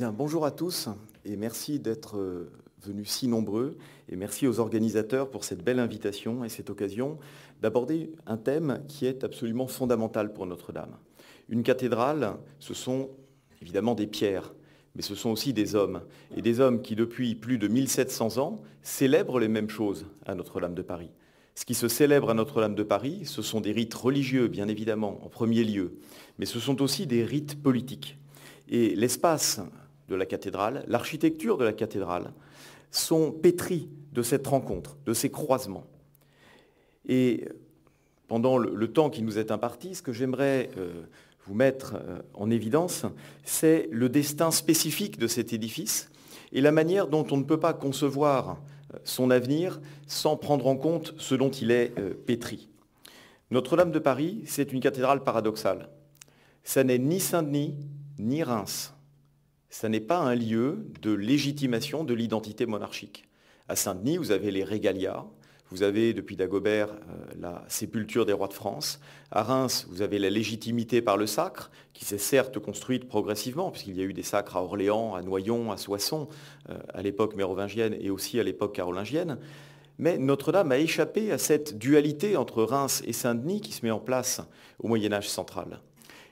Bien, bonjour à tous et merci d'être venus si nombreux et merci aux organisateurs pour cette belle invitation et cette occasion d'aborder un thème qui est absolument fondamental pour Notre-Dame. Une cathédrale, ce sont évidemment des pierres, mais ce sont aussi des hommes. Et des hommes qui, depuis plus de 1700 ans, célèbrent les mêmes choses à Notre-Dame de Paris. Ce qui se célèbre à Notre-Dame de Paris, ce sont des rites religieux, bien évidemment, en premier lieu, mais ce sont aussi des rites politiques. Et l'espace de la cathédrale, l'architecture de la cathédrale, sont pétris de cette rencontre, de ces croisements. Et pendant le temps qui nous est imparti, ce que j'aimerais vous mettre en évidence, c'est le destin spécifique de cet édifice et la manière dont on ne peut pas concevoir son avenir sans prendre en compte ce dont il est pétri. Notre-Dame de Paris, c'est une cathédrale paradoxale. Ça n'est ni Saint-Denis, ni Reims. Ça n'est pas un lieu de légitimation de l'identité monarchique. À Saint-Denis, vous avez les régalias, vous avez depuis Dagobert la sépulture des rois de France. À Reims, vous avez la légitimité par le sacre, qui s'est certes construite progressivement, puisqu'il y a eu des sacres à Orléans, à Noyon, à Soissons, à l'époque mérovingienne et aussi à l'époque carolingienne. Mais Notre-Dame a échappé à cette dualité entre Reims et Saint-Denis qui se met en place au Moyen-Âge central.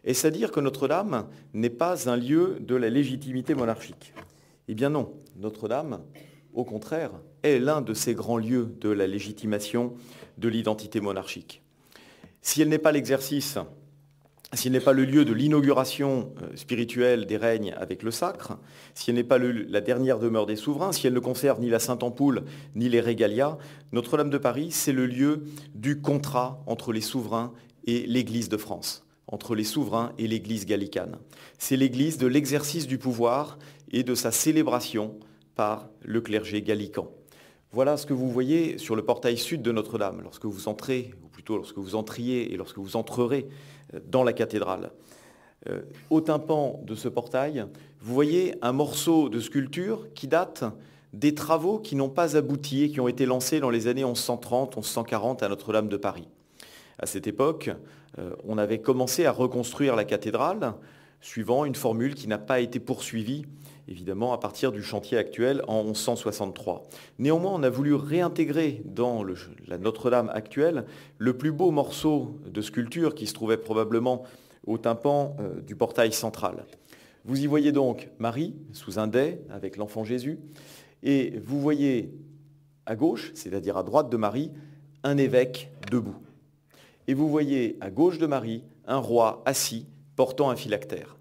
Est-ce à dire que Notre-Dame n'est pas un lieu de la légitimité monarchique? Eh bien non, Notre-Dame, au contraire, est l'un de ces grands lieux de la légitimation de l'identité monarchique. Si elle n'est pas l'exercice, si elle n'est pas le lieu de l'inauguration spirituelle des règnes avec le sacre, si elle n'est pas la dernière demeure des souverains, si elle ne conserve ni la Sainte-Ampoule ni les régalias, Notre-Dame de Paris, c'est le lieu du contrat entre les souverains et l'Église de France, entre les souverains et l'Église gallicane. C'est l'Église de l'exercice du pouvoir et de sa célébration par le clergé gallican. Voilà ce que vous voyez sur le portail sud de Notre-Dame, lorsque vous entrez, ou plutôt lorsque vous entriez et lorsque vous entrerez dans la cathédrale. Au tympan de ce portail, vous voyez un morceau de sculpture qui date des travaux qui n'ont pas abouti et qui ont été lancés dans les années 1130-1140 à Notre-Dame de Paris. À cette époque, on avait commencé à reconstruire la cathédrale suivant une formule qui n'a pas été poursuivie, évidemment, à partir du chantier actuel en 1163. Néanmoins, on a voulu réintégrer dans la Notre-Dame actuelle le plus beau morceau de sculpture qui se trouvait probablement au tympan du portail central. Vous y voyez donc Marie, sous un dais, avec l'enfant Jésus, et vous voyez à gauche, c'est-à-dire à droite de Marie, un évêque debout. Et vous voyez à gauche de Marie un roi assis portant un phylactère.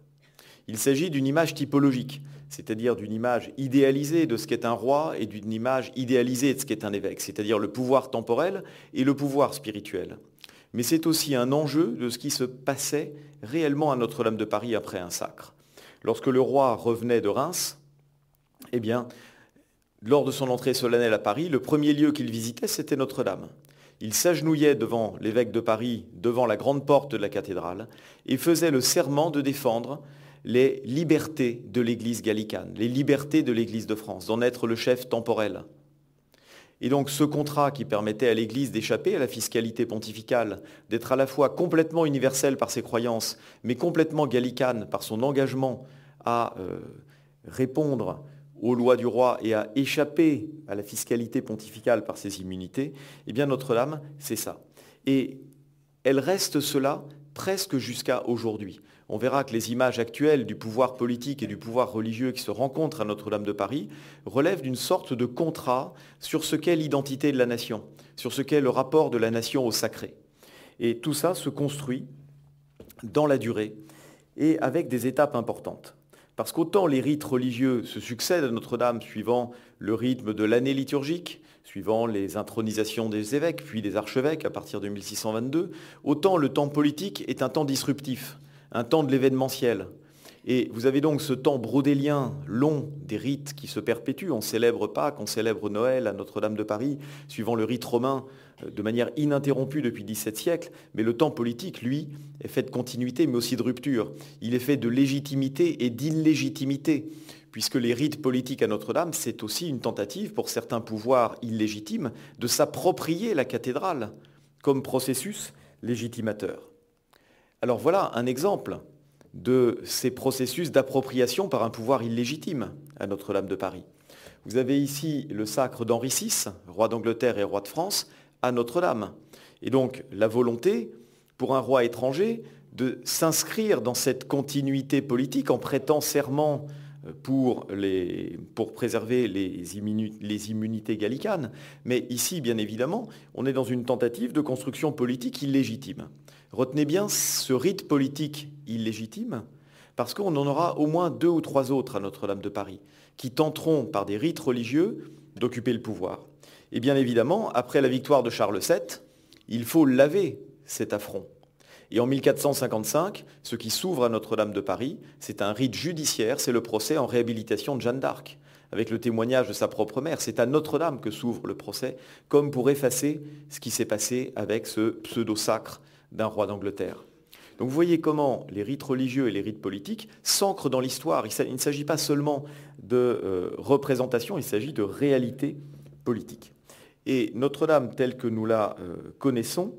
Il s'agit d'une image typologique, c'est-à-dire d'une image idéalisée de ce qu'est un roi et d'une image idéalisée de ce qu'est un évêque, c'est-à-dire le pouvoir temporel et le pouvoir spirituel. Mais c'est aussi un enjeu de ce qui se passait réellement à Notre-Dame de Paris après un sacre. Lorsque le roi revenait de Reims, eh bien, lors de son entrée solennelle à Paris, le premier lieu qu'il visitait, c'était Notre-Dame. Il s'agenouillait devant l'évêque de Paris, devant la grande porte de la cathédrale, et faisait le serment de défendre les libertés de l'Église gallicane, les libertés de l'Église de France, d'en être le chef temporel. Et donc ce contrat qui permettait à l'Église d'échapper à la fiscalité pontificale, d'être à la fois complètement universelle par ses croyances, mais complètement gallicane par son engagement à répondre aux lois du roi et à échapper à la fiscalité pontificale par ses immunités, eh bien Notre-Dame, c'est ça. Et elle reste cela presque jusqu'à aujourd'hui. On verra que les images actuelles du pouvoir politique et du pouvoir religieux qui se rencontrent à Notre-Dame de Paris relèvent d'une sorte de contrat sur ce qu'est l'identité de la nation, sur ce qu'est le rapport de la nation au sacré. Et tout ça se construit dans la durée et avec des étapes importantes. Parce qu'autant les rites religieux se succèdent à Notre-Dame suivant le rythme de l'année liturgique, suivant les intronisations des évêques, puis des archevêques à partir de 1622, autant le temps politique est un temps disruptif, un temps de l'événementiel. Et vous avez donc ce temps brodélien long des rites qui se perpétuent. On célèbre Pâques, on célèbre Noël à Notre-Dame de Paris, suivant le rite romain, de manière ininterrompue depuis le XVIIe siècle. Mais le temps politique, lui, est fait de continuité, mais aussi de rupture. Il est fait de légitimité et d'illégitimité, puisque les rites politiques à Notre-Dame, c'est aussi une tentative pour certains pouvoirs illégitimes de s'approprier la cathédrale comme processus légitimateur. Alors voilà un exemple de ces processus d'appropriation par un pouvoir illégitime à Notre-Dame de Paris. Vous avez ici le sacre d'Henri VI, roi d'Angleterre et roi de France, à Notre-Dame. Et donc la volonté pour un roi étranger de s'inscrire dans cette continuité politique en prêtant serment pour préserver les immunités gallicanes. Mais ici, bien évidemment, on est dans une tentative de construction politique illégitime. Retenez bien ce rite politique illégitime, parce qu'on en aura au moins 2 ou 3 autres à Notre-Dame de Paris, qui tenteront, par des rites religieux, d'occuper le pouvoir. Et bien évidemment, après la victoire de Charles VII, il faut laver cet affront. Et en 1455, ce qui s'ouvre à Notre-Dame de Paris, c'est un rite judiciaire, c'est le procès en réhabilitation de Jeanne d'Arc, avec le témoignage de sa propre mère. C'est à Notre-Dame que s'ouvre le procès, comme pour effacer ce qui s'est passé avec ce pseudo-sacre d'un roi d'Angleterre. Donc vous voyez comment les rites religieux et les rites politiques s'ancrent dans l'histoire. Il ne s'agit pas seulement de représentation, il s'agit de réalité politique. Et Notre-Dame, telle que nous la connaissons,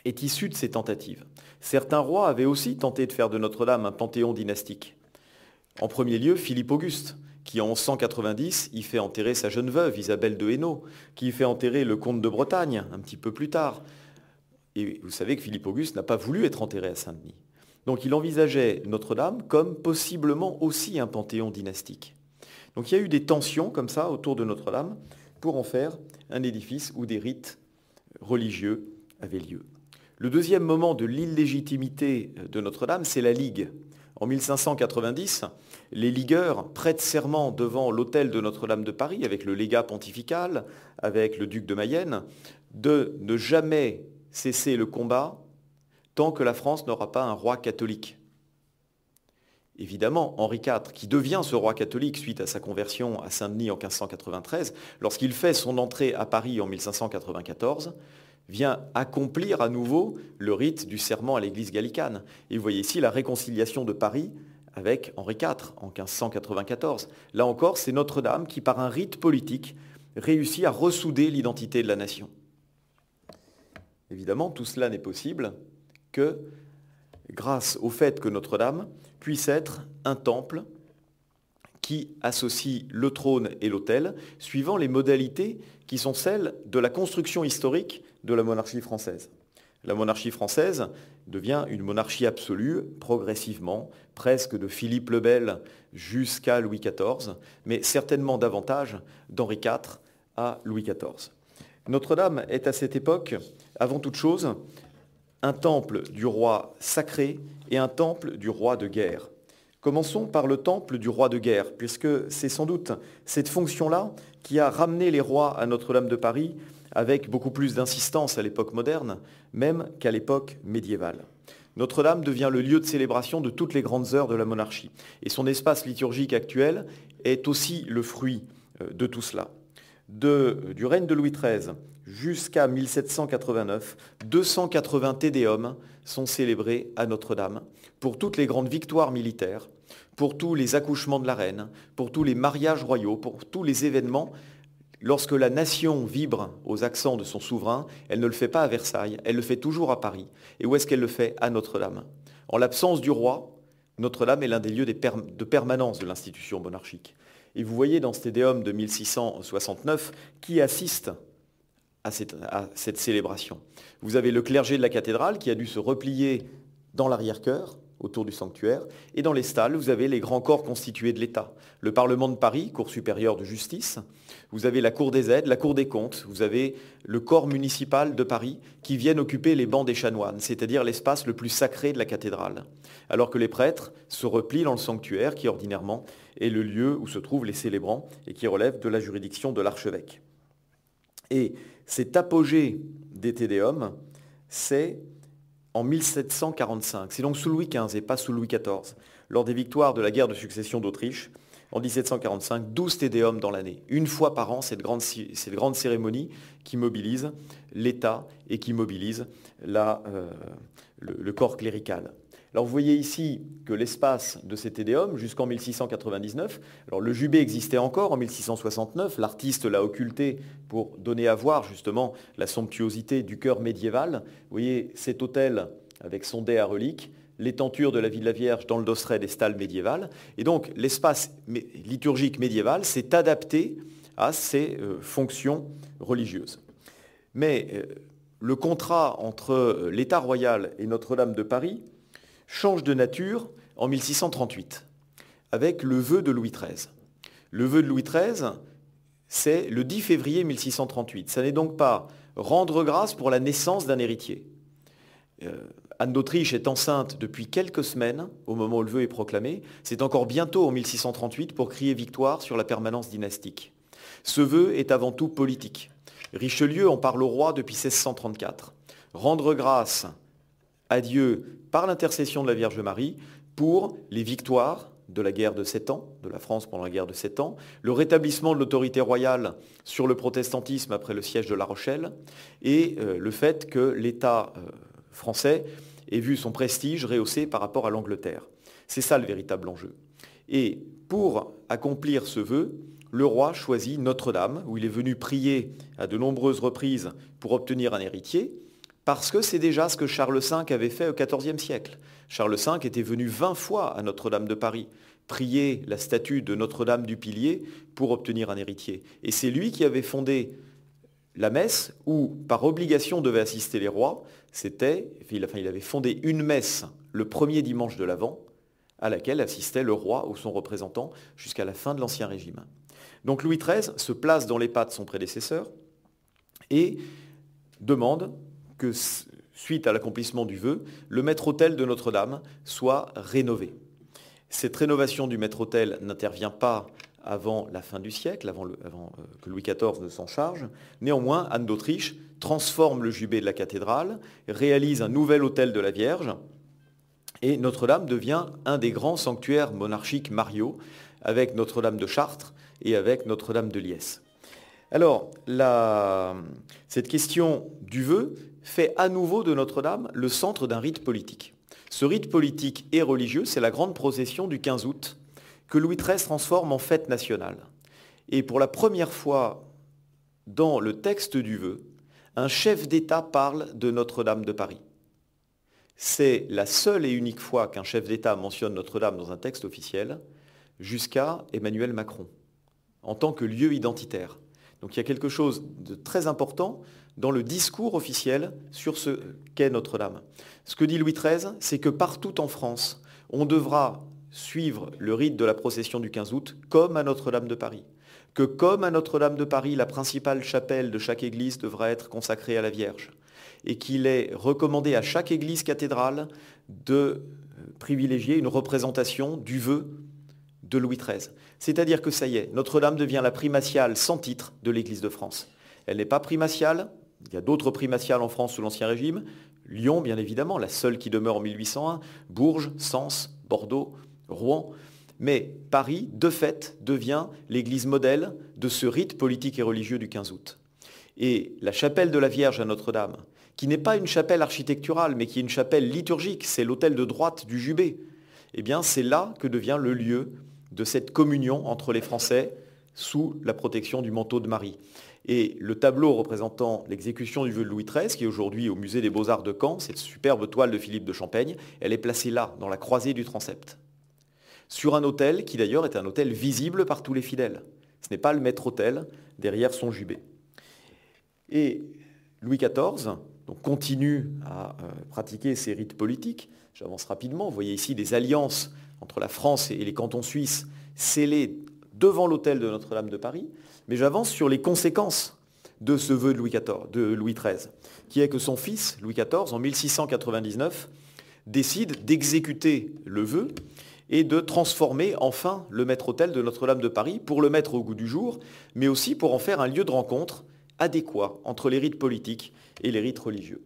est issue de ces tentatives. Certains rois avaient aussi tenté de faire de Notre-Dame un panthéon dynastique. En premier lieu, Philippe Auguste, qui en 1190 y fait enterrer sa jeune veuve, Isabelle de Hainaut, qui y fait enterrer le comte de Bretagne un petit peu plus tard. Et vous savez que Philippe Auguste n'a pas voulu être enterré à Saint-Denis. Donc il envisageait Notre-Dame comme possiblement aussi un panthéon dynastique. Donc il y a eu des tensions comme ça autour de Notre-Dame pour en faire un édifice où des rites religieux avaient lieu. Le deuxième moment de l'illégitimité de Notre-Dame, c'est la Ligue. En 1590, les ligueurs prêtent serment devant l'autel de Notre-Dame de Paris, avec le légat pontifical, avec le duc de Mayenne, de ne jamais cesser le combat tant que la France n'aura pas un roi catholique. Évidemment, Henri IV, qui devient ce roi catholique suite à sa conversion à Saint-Denis en 1593, lorsqu'il fait son entrée à Paris en 1594, vient accomplir à nouveau le rite du serment à l'église gallicane. Et vous voyez ici la réconciliation de Paris avec Henri IV en 1594. Là encore, c'est Notre-Dame qui, par un rite politique, réussit à ressouder l'identité de la nation. Évidemment, tout cela n'est possible que grâce au fait que Notre-Dame puisse être un temple qui associe le trône et l'autel, suivant les modalités qui sont celles de la construction historique de la monarchie française. La monarchie française devient une monarchie absolue, progressivement, presque de Philippe le Bel jusqu'à Louis XIV, mais certainement davantage d'Henri IV à Louis XIV. Notre-Dame est à cette époque, avant toute chose, un temple du roi sacré et un temple du roi de guerre. Commençons par le temple du roi de guerre, puisque c'est sans doute cette fonction-là qui a ramené les rois à Notre-Dame de Paris avec beaucoup plus d'insistance à l'époque moderne, même qu'à l'époque médiévale. Notre-Dame devient le lieu de célébration de toutes les grandes heures de la monarchie. Et son espace liturgique actuel est aussi le fruit de tout cela. Du règne de Louis XIII jusqu'à 1789, 280 tédéums sont célébrés à Notre-Dame pour toutes les grandes victoires militaires, pour tous les accouchements de la reine, pour tous les mariages royaux, pour tous les événements. Lorsque la nation vibre aux accents de son souverain, elle ne le fait pas à Versailles, elle le fait toujours à Paris. Et où est-ce qu'elle le fait? À Notre-Dame. En l'absence du roi, Notre-Dame est l'un des lieux de permanence de l'institution monarchique. Et vous voyez dans ce tédéum de 1669 qui assiste à cette célébration. Vous avez le clergé de la cathédrale qui a dû se replier dans l'arrière-chœur, autour du sanctuaire, et dans les stalles, vous avez les grands corps constitués de l'État. Le Parlement de Paris, Cour supérieure de justice, vous avez la Cour des aides, la Cour des comptes, vous avez le corps municipal de Paris qui viennent occuper les bancs des chanoines, c'est-à-dire l'espace le plus sacré de la cathédrale, alors que les prêtres se replient dans le sanctuaire qui ordinairement est le lieu où se trouvent les célébrants et qui relève de la juridiction de l'archevêque. Et cet apogée des tédéums, c'est en 1745. C'est donc sous Louis XV et pas sous Louis XIV. Lors des victoires de la guerre de succession d'Autriche, en 1745, 12 tédéums dans l'année. Une fois par an, cette grande cérémonie qui mobilise l'État et qui mobilise le corps clérical. Alors vous voyez ici que l'espace de ces tédéums jusqu'en 1699, alors le jubé existait encore en 1669, l'artiste l'a occulté pour donner à voir justement la somptuosité du chœur médiéval. Vous voyez cet autel avec son dais à reliques, les tentures de la vie de la Vierge dans le dosseret des stalles médiévales. Et donc l'espace liturgique médiéval s'est adapté à ces fonctions religieuses. Mais le contrat entre l'État royal et Notre-Dame de Paris change de nature en 1638, avec le vœu de Louis XIII. Le vœu de Louis XIII, c'est le 10 février 1638. Ça n'est donc pas rendre grâce pour la naissance d'un héritier. Anne d'Autriche est enceinte depuis quelques semaines, au moment où le vœu est proclamé. C'est encore bientôt en 1638 pour crier victoire sur la permanence dynastique. Ce vœu est avant tout politique. Richelieu en parle au roi depuis 1634. Rendre grâce à Dieu par l'intercession de la Vierge Marie pour les victoires de la guerre de 7 ans, de la France pendant la guerre de 7 ans, le rétablissement de l'autorité royale sur le protestantisme après le siège de La Rochelle, et le fait que l'État français ait vu son prestige rehaussé par rapport à l'Angleterre. C'est ça le véritable enjeu. Et pour accomplir ce vœu, le roi choisit Notre-Dame, où il est venu prier à de nombreuses reprises pour obtenir un héritier, parce que c'est déjà ce que Charles V avait fait au XIVe siècle. Charles V était venu 20 fois à Notre-Dame de Paris, prier la statue de Notre-Dame du Pilier pour obtenir un héritier. Et c'est lui qui avait fondé la messe où, par obligation, devaient assister les rois. Il avait fondé une messe le premier dimanche de l'Avent, à laquelle assistait le roi ou son représentant jusqu'à la fin de l'Ancien Régime. Donc Louis XIII se place dans les pas de son prédécesseur et demande que, suite à l'accomplissement du vœu, le maître-autel de Notre-Dame soit rénové. Cette rénovation du maître-autel n'intervient pas avant la fin du siècle, avant que Louis XIV ne s'en charge. Néanmoins, Anne d'Autriche transforme le jubé de la cathédrale, réalise un nouvel autel de la Vierge, et Notre-Dame devient un des grands sanctuaires monarchiques mariaux, avec Notre-Dame de Chartres et avec Notre-Dame de Liesse. Alors, cette question du vœu fait à nouveau de Notre-Dame le centre d'un rite politique. Ce rite politique et religieux, c'est la grande procession du 15 août que Louis XIII transforme en fête nationale. Et pour la première fois dans le texte du vœu, un chef d'État parle de Notre-Dame de Paris. C'est la seule et unique fois qu'un chef d'État mentionne Notre-Dame dans un texte officiel, jusqu'à Emmanuel Macron, en tant que lieu identitaire. Donc il y a quelque chose de très important dans le discours officiel sur ce qu'est Notre-Dame. Ce que dit Louis XIII, c'est que partout en France, on devra suivre le rite de la procession du 15 août comme à Notre-Dame de Paris. Que comme à Notre-Dame de Paris, la principale chapelle de chaque église devra être consacrée à la Vierge. Et qu'il est recommandé à chaque église cathédrale de privilégier une représentation du vœu de Louis XIII. C'est-à-dire que ça y est, Notre-Dame devient la primatiale sans titre de l'Église de France. Elle n'est pas primatiale, il y a d'autres primatiales en France sous l'Ancien Régime, Lyon bien évidemment, la seule qui demeure en 1801, Bourges, Sens, Bordeaux, Rouen, mais Paris, de fait, devient l'église modèle de ce rite politique et religieux du 15 août. Et la chapelle de la Vierge à Notre-Dame, qui n'est pas une chapelle architecturale, mais qui est une chapelle liturgique, c'est l'autel de droite du Jubé, eh bien c'est là que devient le lieu de cette communion entre les Français sous la protection du manteau de Marie. Et le tableau représentant l'exécution du vœu de Louis XIII, qui est aujourd'hui au musée des Beaux-Arts de Caen, cette superbe toile de Philippe de Champaigne, elle est placée là, dans la croisée du transept, sur un autel qui d'ailleurs est un autel visible par tous les fidèles. Ce n'est pas le maître-autel derrière son jubé. Et Louis XIV donc, continue à pratiquer ses rites politiques. J'avance rapidement. Vous voyez ici des alliances entre la France et les cantons suisses scellées devant l'autel de Notre-Dame de Paris. Mais j'avance sur les conséquences de ce vœu de Louis XIII, qui est que son fils, Louis XIV, en 1699, décide d'exécuter le vœu et de transformer enfin le maître-autel de Notre-Dame de Paris pour le mettre au goût du jour, mais aussi pour en faire un lieu de rencontre adéquat entre les rites politiques et les rites religieux.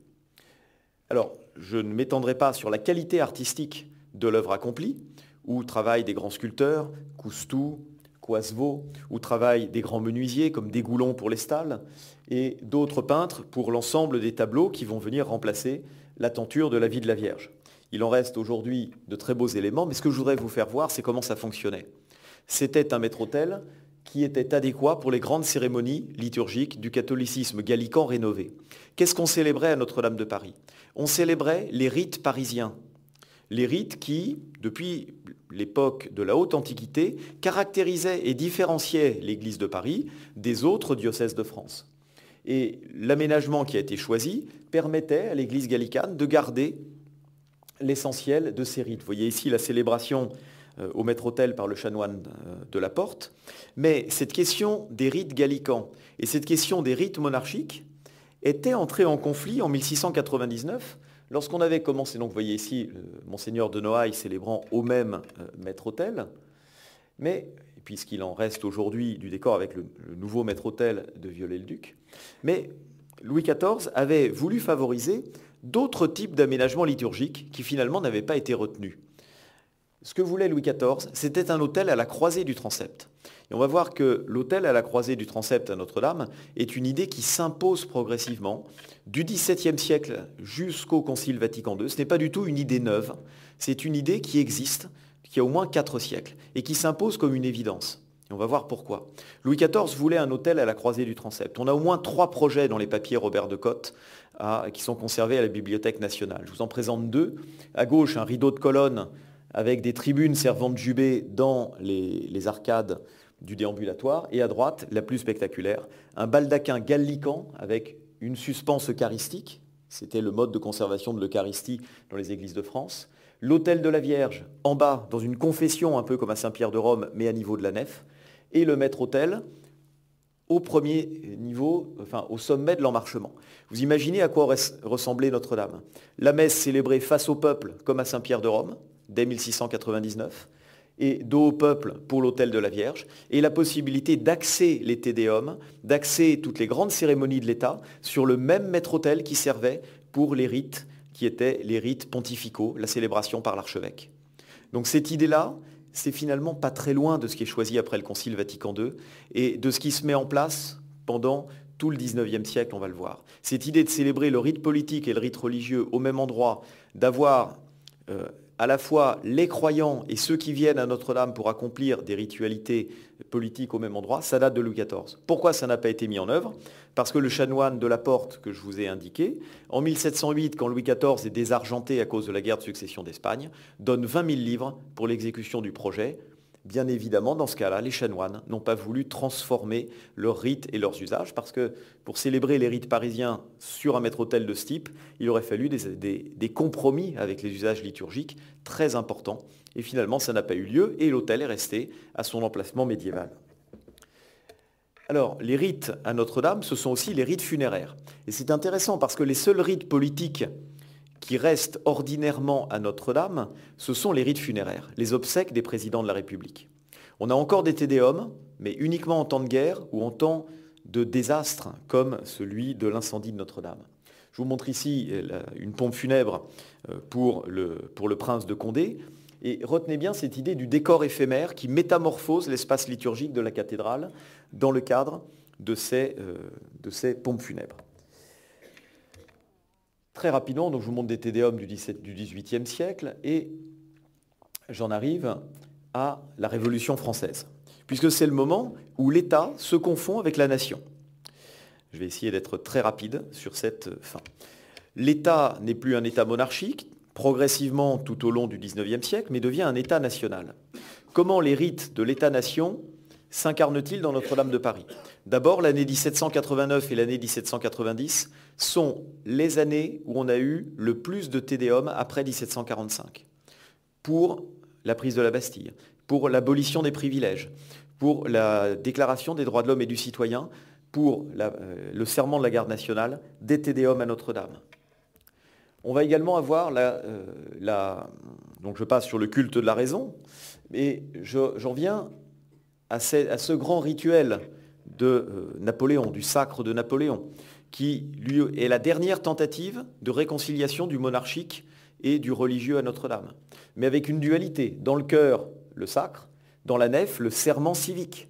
Alors, je ne m'étendrai pas sur la qualité artistique de l'œuvre accomplie, où travaillent des grands sculpteurs, Coustou, Coisevaux, où travaillent des grands menuisiers comme Dégoulon pour les stalles, et d'autres peintres pour l'ensemble des tableaux qui vont venir remplacer la tenture de la vie de la Vierge. Il en reste aujourd'hui de très beaux éléments, mais ce que je voudrais vous faire voir, c'est comment ça fonctionnait. C'était un maître-autel qui était adéquat pour les grandes cérémonies liturgiques du catholicisme gallican rénové. Qu'est-ce qu'on célébrait à Notre-Dame de Paris? On célébrait les rites parisiens, Les rites qui, depuis l'époque de la Haute Antiquité, caractérisaient et différenciaient l'Église de Paris des autres diocèses de France. Et l'aménagement qui a été choisi permettait à l'Église gallicane de garder l'essentiel de ces rites. Vous voyez ici la célébration au maître-autel par le chanoine de la Porte. Mais cette question des rites gallicans et cette question des rites monarchiques étaient entrées en conflit en 1699, lorsqu'on avait commencé, donc vous voyez ici Monseigneur de Noailles célébrant au même maître-autel, mais puisqu'il en reste aujourd'hui du décor avec le nouveau maître-autel de Viollet-le-Duc, mais Louis XIV avait voulu favoriser d'autres types d'aménagements liturgiques qui finalement n'avaient pas été retenus. Ce que voulait Louis XIV, c'était un autel à la croisée du transept. Et on va voir que l'autel à la croisée du transept à Notre-Dame est une idée qui s'impose progressivement du XVIIe siècle jusqu'au Concile Vatican II. Ce n'est pas du tout une idée neuve, c'est une idée qui existe, qui a au moins 4 siècles, et qui s'impose comme une évidence. Et on va voir pourquoi. Louis XIV voulait un autel à la croisée du transept. On a au moins 3 projets dans les papiers Robert de Cotte qui sont conservés à la Bibliothèque nationale. Je vous en présente 2. À gauche, un rideau de colonne avec des tribunes servant de jubé dans les arcades du déambulatoire, et à droite, la plus spectaculaire, un baldaquin gallican avec une suspense eucharistique, c'était le mode de conservation de l'Eucharistie dans les églises de France, l'autel de la Vierge en bas, dans une confession un peu comme à Saint-Pierre de Rome, mais à niveau de la nef, et le maître-autel au premier niveau, enfin au sommet de l'emmarchement. Vous imaginez à quoi ressemblait Notre-Dame. La messe célébrée face au peuple, comme à Saint-Pierre de Rome, dès 1699, et dos au peuple pour l'autel de la Vierge, et la possibilité d'axer les Tédéums, d'axer toutes les grandes cérémonies de l'État sur le même maître-autel qui servait pour les rites qui étaient les rites pontificaux, la célébration par l'archevêque. Donc cette idée-là, c'est finalement pas très loin de ce qui est choisi après le Concile Vatican II et de ce qui se met en place pendant tout le XIXe siècle, on va le voir. Cette idée de célébrer le rite politique et le rite religieux au même endroit, d'avoir à la fois les croyants et ceux qui viennent à Notre-Dame pour accomplir des ritualités politiques au même endroit, ça date de Louis XIV. Pourquoi ça n'a pas été mis en œuvre? Parce que le chanoine de la Porte que je vous ai indiqué, en 1708, quand Louis XIV est désargenté à cause de la guerre de succession d'Espagne, donne 20 000 livres pour l'exécution du projet. Bien évidemment, dans ce cas-là, les chanoines n'ont pas voulu transformer leurs rites et leurs usages, parce que pour célébrer les rites parisiens sur un maître-autel de ce type, il aurait fallu des compromis avec les usages liturgiques très importants. Et finalement, ça n'a pas eu lieu, et l'autel est resté à son emplacement médiéval. Alors, les rites à Notre-Dame, ce sont aussi les rites funéraires. Et c'est intéressant, parce que les seuls rites politiques qui restent ordinairement à Notre-Dame, ce sont les rites funéraires, les obsèques des présidents de la République. On a encore des tédéums, mais uniquement en temps de guerre ou en temps de désastre, comme celui de l'incendie de Notre-Dame. Je vous montre ici une pompe funèbre pour le prince de Condé, et retenez bien cette idée du décor éphémère qui métamorphose l'espace liturgique de la cathédrale dans le cadre de ces pompes funèbres. Très rapidement, donc je vous montre des tédéums du XVIIIe siècle et j'en arrive à la Révolution française, puisque c'est le moment où l'État se confond avec la nation. Je vais essayer d'être très rapide sur cette fin. L'État n'est plus un État monarchique, progressivement tout au long du XIXe siècle, mais devient un État national. Comment les rites de l'État-nation s'incarne-t-il dans Notre-Dame de Paris? D'abord, l'année 1789 et l'année 1790 sont les années où on a eu le plus de tédéums après 1745. Pour la prise de la Bastille, pour l'abolition des privilèges, pour la déclaration des droits de l'homme et du citoyen, pour le serment de la garde nationale, des tédéums à Notre-Dame. On va également avoir donc je passe sur le culte de la raison, et j'en viens à ce grand rituel de Napoléon, du sacre de Napoléon, qui lui est la dernière tentative de réconciliation du monarchique et du religieux à Notre-Dame. Mais avec une dualité, dans le chœur, le sacre, dans la nef, le serment civique,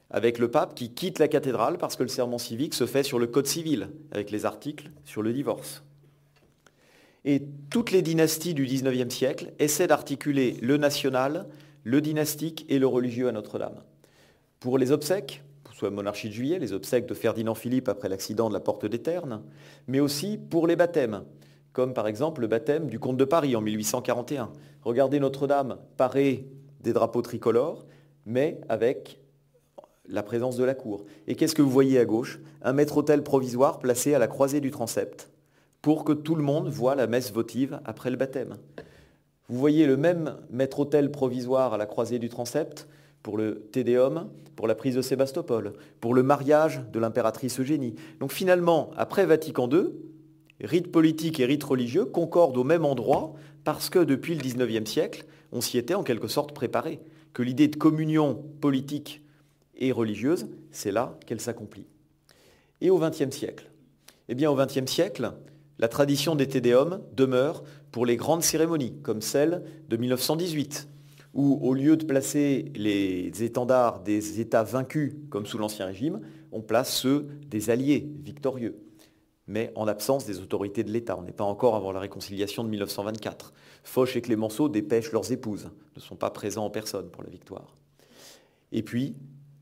avec le pape qui quitte la cathédrale parce que le serment civique se fait sur le code civil, avec les articles sur le divorce. Et toutes les dynasties du XIXe siècle essaient d'articuler le national, le dynastique et le religieux à Notre-Dame. Pour les obsèques, soit monarchie de Juillet, les obsèques de Ferdinand Philippe après l'accident de la Porte des Ternes, mais aussi pour les baptêmes, comme par exemple le baptême du comte de Paris en 1841. Regardez Notre-Dame parée des drapeaux tricolores, mais avec la présence de la cour. Et qu'est-ce que vous voyez à gauche? Un maître-autel provisoire placé à la croisée du transept pour que tout le monde voie la messe votive après le baptême. Vous voyez le même maître-autel provisoire à la croisée du transept pour le Te Deum, pour la prise de Sébastopol, pour le mariage de l'impératrice Eugénie. Donc finalement, après Vatican II, rite politique et rite religieux concordent au même endroit parce que depuis le XIXe siècle, on s'y était en quelque sorte préparé, que l'idée de communion politique et religieuse, c'est là qu'elle s'accomplit. Et au XXe siècle? Eh bien, au XXe siècle, la tradition des Te Deum demeure pour les grandes cérémonies, comme celle de 1918, où au lieu de placer les étendards des États vaincus, comme sous l'Ancien Régime, on place ceux des alliés victorieux, mais en l'absence des autorités de l'État. On n'est pas encore avant la réconciliation de 1924. Foch et Clémenceau dépêchent leurs épouses, ne sont pas présents en personne pour la victoire. Et puis,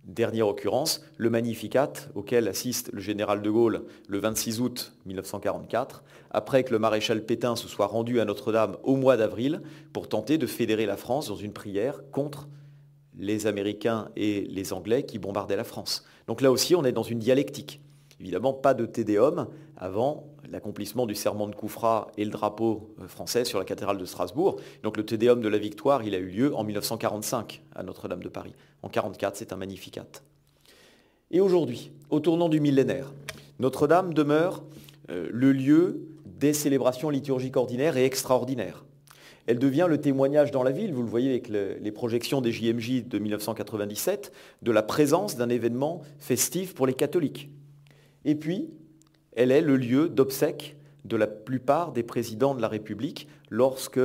dernière occurrence, le Magnificat, auquel assiste le général de Gaulle le 26 août 1944, après que le maréchal Pétain se soit rendu à Notre-Dame au mois d'avril pour tenter de fédérer la France dans une prière contre les Américains et les Anglais qui bombardaient la France. Donc là aussi, on est dans une dialectique. Évidemment, pas de Te Deum avant l'accomplissement du serment de Koufra et le drapeau français sur la cathédrale de Strasbourg. Donc le Te Deum de la victoire, il a eu lieu en 1945 à Notre-Dame de Paris. En 1944, c'est un Magnificat. Et aujourd'hui, au tournant du millénaire, Notre-Dame demeure le lieu des célébrations liturgiques ordinaires et extraordinaires. Elle devient le témoignage dans la ville, vous le voyez avec les projections des JMJ de 1997, de la présence d'un événement festif pour les catholiques. Et puis, elle est le lieu d'obsèques de la plupart des présidents de la République lorsque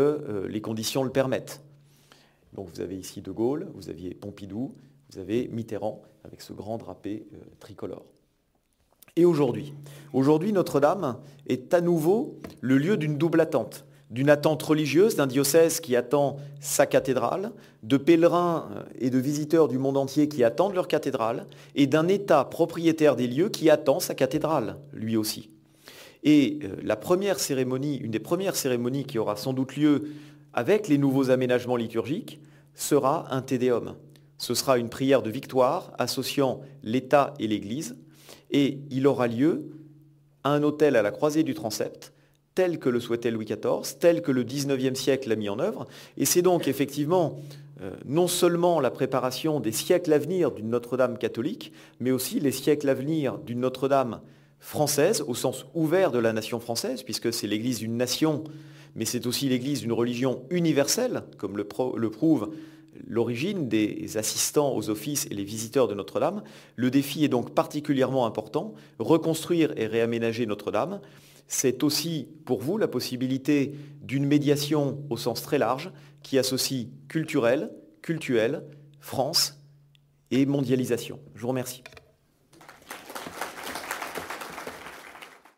les conditions le permettent. Donc vous avez ici De Gaulle, vous aviez Pompidou, vous avez Mitterrand avec ce grand drapé tricolore. Et aujourd'hui, Notre-Dame est à nouveau le lieu d'une double attente. D'une attente religieuse, d'un diocèse qui attend sa cathédrale, de pèlerins et de visiteurs du monde entier qui attendent leur cathédrale, et d'un État propriétaire des lieux qui attend sa cathédrale, lui aussi. Et la première cérémonie, une des premières cérémonies qui aura sans doute lieu avec les nouveaux aménagements liturgiques, sera un Te Deum. Ce sera une prière de victoire associant l'État et l'Église, et il aura lieu à un autel à la croisée du transept, tel que le souhaitait Louis XIV, tel que le XIXe siècle l'a mis en œuvre. Et c'est donc effectivement non seulement la préparation des siècles à venir d'une Notre-Dame catholique, mais aussi les siècles à venir d'une Notre-Dame française, au sens ouvert de la nation française, puisque c'est l'Église d'une nation, mais c'est aussi l'Église d'une religion universelle, comme le prouve l'origine des assistants aux offices et les visiteurs de Notre-Dame. Le défi est donc particulièrement important. Reconstruire et réaménager Notre-Dame, c'est aussi pour vous la possibilité d'une médiation au sens très large qui associe culturel, cultuel, France et mondialisation. Je vous remercie.